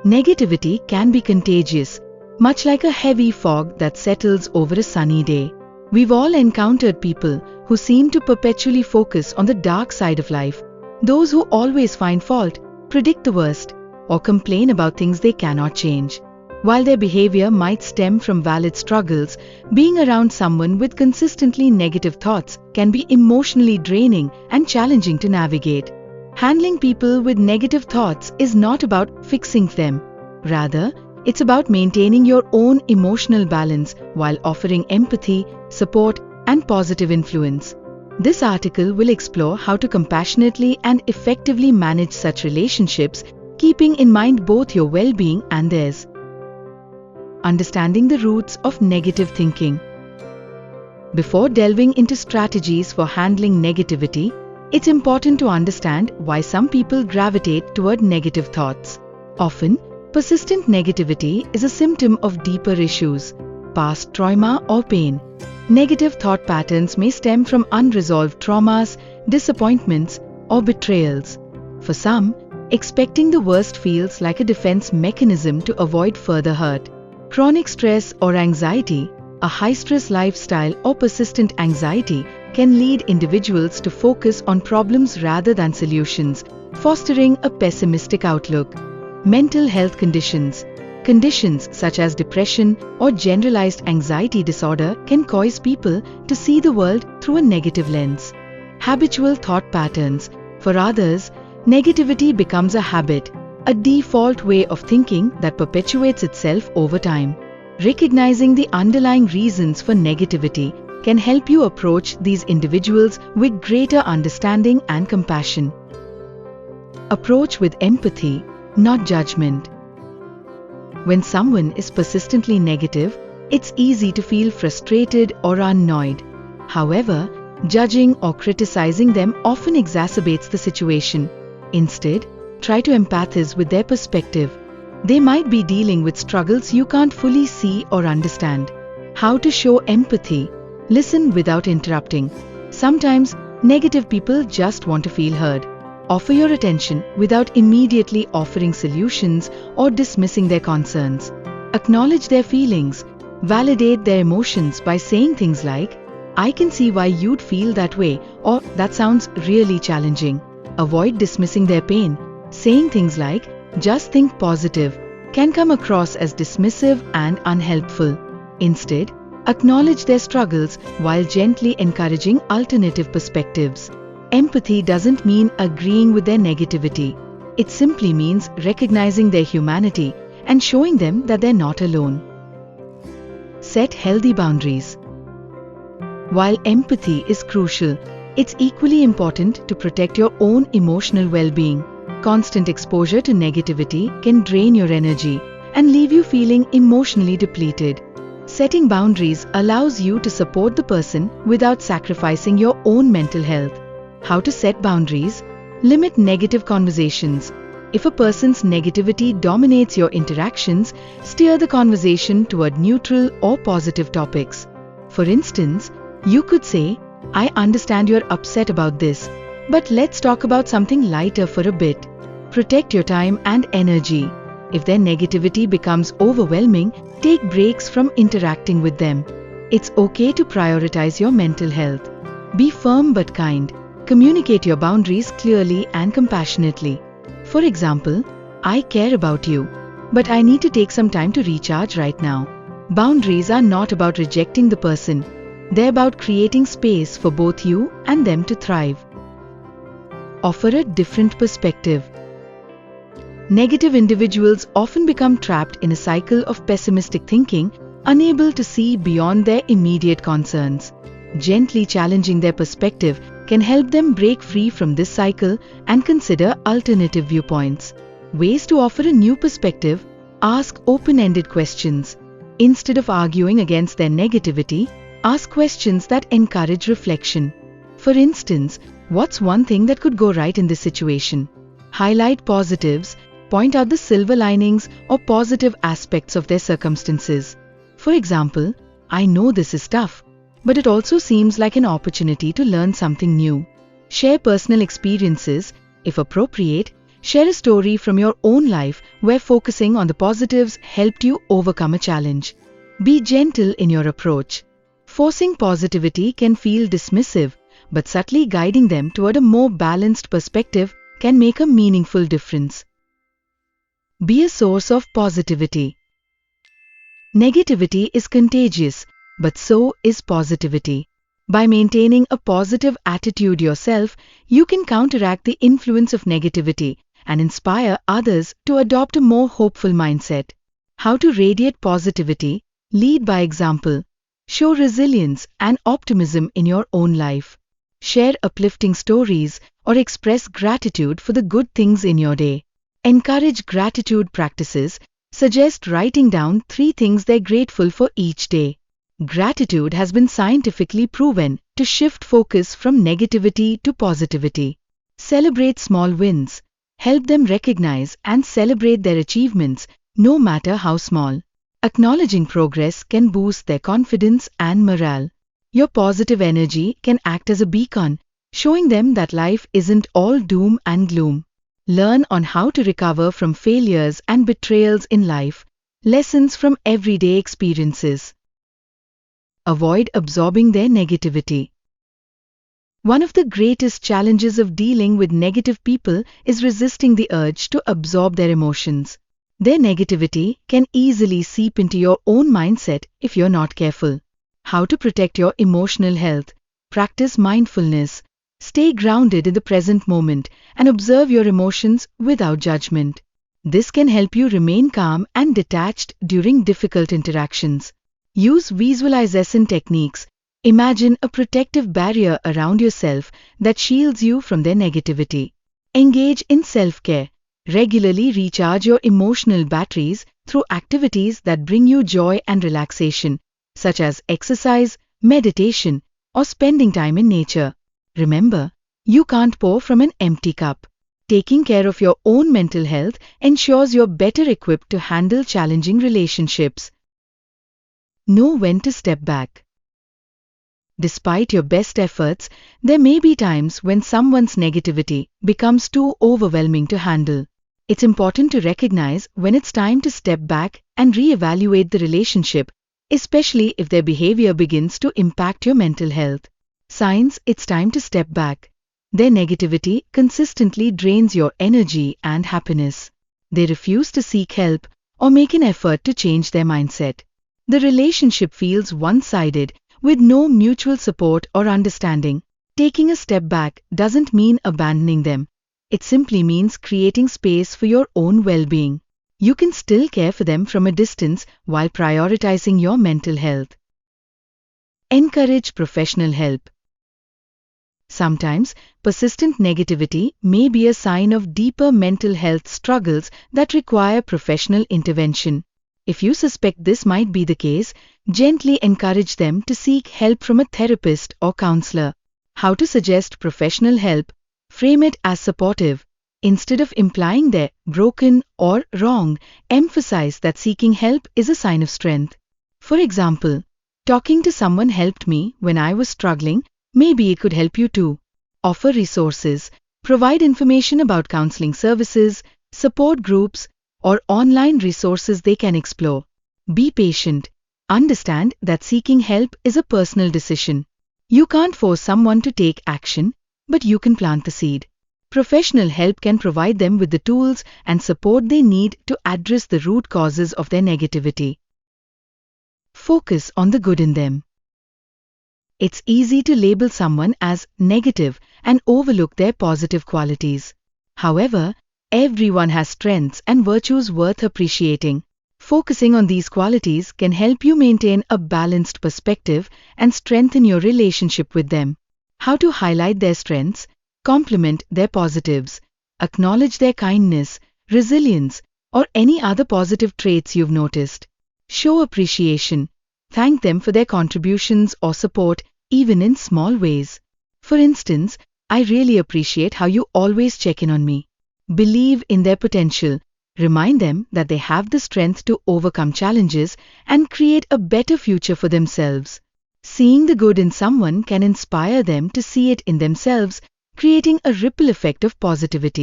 Negativity can be contagious, much like a heavy fog that settles over a sunny day. We've all encountered people who seem to perpetually focus on the dark side of life, those who always find fault, predict the worst, or complain about things they cannot change. While their behavior might stem from valid struggles, being around someone with consistently negative thoughts can be emotionally draining and challenging to navigate. Handling people with negative thoughts is not about fixing them. Rather, it's about maintaining your own emotional balance while offering empathy, support, and positive influence. This article will explore how to compassionately and effectively manage such relationships, keeping in mind both your well-being and theirs. Understanding the roots of negative thinking. Before delving into strategies for handling negativity, it's important to understand why some people gravitate toward negative thoughts. Often, persistent negativity is a symptom of deeper issues, past trauma or pain. Negative thought patterns may stem from unresolved traumas, disappointments, or betrayals. For some, expecting the worst feels like a defense mechanism to avoid further hurt. Chronic stress or anxiety, a high-stress lifestyle or persistent anxiety can lead individuals to focus on problems rather than solutions, fostering a pessimistic outlook. Mental health conditions. Conditions such as depression or generalized anxiety disorder can cause people to see the world through a negative lens. Habitual thought patterns. For others, negativity becomes a habit, a default way of thinking that perpetuates itself over time. Recognizing the underlying reasons for negativity can help you approach these individuals with greater understanding and compassion. Approach with empathy, not judgment. When someone is persistently negative, it's easy to feel frustrated or annoyed. However, judging or criticizing them often exacerbates the situation. Instead, try to empathize with their perspective. They might be dealing with struggles you can't fully see or understand. How to show empathy? Listen without interrupting. Sometimes, negative people just want to feel heard. Offer your attention without immediately offering solutions or dismissing their concerns. Acknowledge their feelings. Validate their emotions by saying things like, "I can see why you'd feel that way," or "That sounds really challenging." Avoid dismissing their pain. Saying things like, "Just think positive," can come across as dismissive and unhelpful. Instead, acknowledge their struggles while gently encouraging alternative perspectives. Empathy doesn't mean agreeing with their negativity. It simply means recognizing their humanity and showing them that they're not alone. Set healthy boundaries. While empathy is crucial, it's equally important to protect your own emotional well-being. Constant exposure to negativity can drain your energy and leave you feeling emotionally depleted. Setting boundaries allows you to support the person without sacrificing your own mental health. How to set boundaries? Limit negative conversations. If a person's negativity dominates your interactions, steer the conversation toward neutral or positive topics. For instance, you could say, "I understand you're upset about this, but let's talk about something lighter for a bit." Protect your time and energy. If their negativity becomes overwhelming, take breaks from interacting with them. It's okay to prioritize your mental health. Be firm but kind. Communicate your boundaries clearly and compassionately. For example, "I care about you, but I need to take some time to recharge right now." Boundaries are not about rejecting the person. They're about creating space for both you and them to thrive. Offer a different perspective. Negative individuals often become trapped in a cycle of pessimistic thinking, unable to see beyond their immediate concerns. Gently challenging their perspective can help them break free from this cycle and consider alternative viewpoints. Ways to offer a new perspective: ask open-ended questions. Instead of arguing against their negativity, ask questions that encourage reflection. For instance, what's one thing that could go right in this situation? Highlight positives, point out the silver linings or positive aspects of their circumstances. For example, "I know this is tough, but it also seems like an opportunity to learn something new." Share personal experiences, if appropriate, Share a story from your own life where focusing on the positives helped you overcome a challenge. Be gentle in your approach. Forcing positivity can feel dismissive, but subtly guiding them toward a more balanced perspective can make a meaningful difference. Be a source of positivity. Negativity is contagious, but so is positivity. By maintaining a positive attitude yourself, you can counteract the influence of negativity and inspire others to adopt a more hopeful mindset. How to radiate positivity? Lead by example. Show resilience and optimism in your own life. Share uplifting stories or express gratitude for the good things in your day. Encourage gratitude practices. Suggest writing down 3 things they're grateful for each day. Gratitude has been scientifically proven to shift focus from negativity to positivity. Celebrate small wins. Help them recognize and celebrate their achievements, no matter how small. Acknowledging progress can boost their confidence and morale. Your positive energy can act as a beacon, showing them that life isn't all doom and gloom. Learn on how to recover from failures and betrayals in life. Lessons from everyday experiences. Avoid absorbing their negativity. One of the greatest challenges of dealing with negative people is resisting the urge to absorb their emotions. Their negativity can easily seep into your own mindset if you're not careful. How to protect your emotional health? Practice mindfulness. Stay grounded in the present moment and observe your emotions without judgment. This can help you remain calm and detached during difficult interactions. Use visualization techniques. Imagine a protective barrier around yourself that shields you from their negativity. Engage in self-care. Regularly recharge your emotional batteries through activities that bring you joy and relaxation, such as exercise, meditation, or spending time in nature. Remember, you can't pour from an empty cup. Taking care of your own mental health ensures you're better equipped to handle challenging relationships. Know when to step back. Despite your best efforts, there may be times when someone's negativity becomes too overwhelming to handle. It's important to recognize when it's time to step back and reevaluate the relationship, especially if their behavior begins to impact your mental health. Signs: it's time to step back. Their negativity consistently drains your energy and happiness. They refuse to seek help or make an effort to change their mindset. The relationship feels one-sided, with no mutual support or understanding. Taking a step back doesn't mean abandoning them. It simply means creating space for your own well-being. You can still care for them from a distance while prioritizing your mental health. Encourage professional help. Sometimes, persistent negativity may be a sign of deeper mental health struggles that require professional intervention. If you suspect this might be the case, gently encourage them to seek help from a therapist or counselor. How to suggest professional help? Frame it as supportive. Instead of implying they're broken or wrong, emphasize that seeking help is a sign of strength. For example, talking to someone helped me when I was struggling. Maybe it could help you too. Offer resources. Provide information about counseling services, support groups, or online resources they can explore. Be patient. Understand that seeking help is a personal decision. You can't force someone to take action, but you can plant the seed. Professional help can provide them with the tools and support they need to address the root causes of their negativity. Focus on the good in them. It's easy to label someone as negative and overlook their positive qualities. However, everyone has strengths and virtues worth appreciating. Focusing on these qualities can help you maintain a balanced perspective and strengthen your relationship with them. How to highlight their strengths? Compliment their positives. Acknowledge their kindness, resilience, or any other positive traits you've noticed. Show appreciation. Thank them for their contributions or support, even in small ways. For instance, I really appreciate how you always check in on me. Believe in their potential. Remind them that they have the strength to overcome challenges and create a better future for themselves. Seeing the good in someone can inspire them to see it in themselves, creating a ripple effect of positivity.